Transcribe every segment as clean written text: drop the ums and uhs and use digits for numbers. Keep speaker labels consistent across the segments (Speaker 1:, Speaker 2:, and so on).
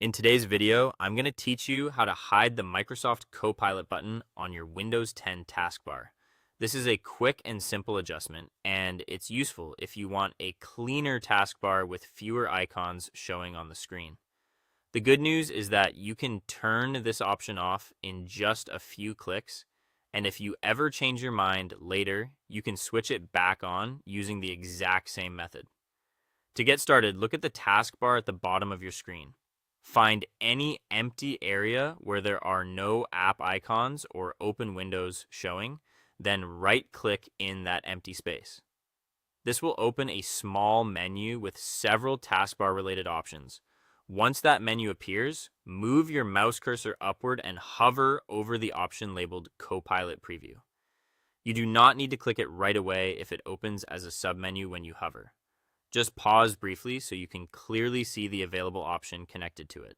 Speaker 1: In today's video, I'm going to teach you how to hide the Microsoft Copilot button on your Windows 10 taskbar. This is a quick and simple adjustment, and it's useful if you want a cleaner taskbar with fewer icons showing on the screen. The good news is that you can turn this option off in just a few clicks, and if you ever change your mind later, you can switch it back on using the exact same method. To get started, look at the taskbar at the bottom of your screen. Find any empty area where there are no app icons or open windows showing, then right-click in that empty space. This will open a small menu with several taskbar-related options. Once that menu appears, move your mouse cursor upward and hover over the option labeled Copilot Preview. You do not need to click it right away if it opens as a submenu when you hover. Just pause briefly so you can clearly see the available option connected to it.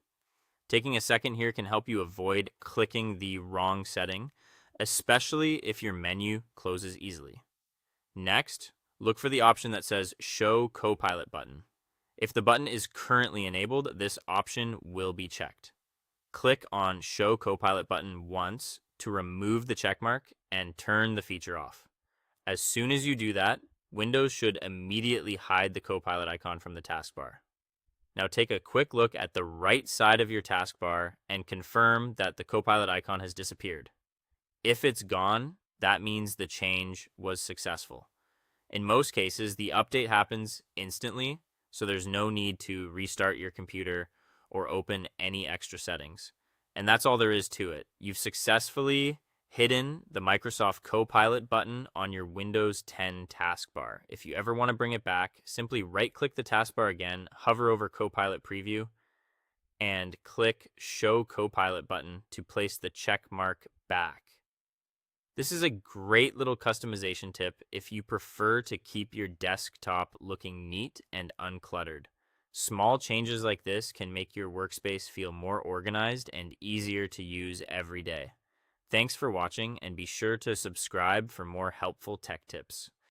Speaker 1: Taking a second here can help you avoid clicking the wrong setting, especially if your menu closes easily. Next, look for the option that says Show Copilot button. If the button is currently enabled, this option will be checked. Click on Show Copilot button once to remove the checkmark and turn the feature off. As soon as you do that, Windows should immediately hide the Copilot icon from the taskbar. Now take a quick look at the right side of your taskbar and confirm that the Copilot icon has disappeared. If it's gone, that means the change was successful. In most cases, the update happens instantly, so there's no need to restart your computer or open any extra settings. And that's all there is to it. You've successfully hidden the Microsoft Copilot button on your Windows 10 taskbar. If you ever want to bring it back, simply right-click the taskbar again, hover over Copilot Preview, and click Show Copilot button to place the check mark back. This is a great little customization tip if you prefer to keep your desktop looking neat and uncluttered. Small changes like this can make your workspace feel more organized and easier to use every day. Thanks for watching, and be sure to subscribe for more helpful tech tips.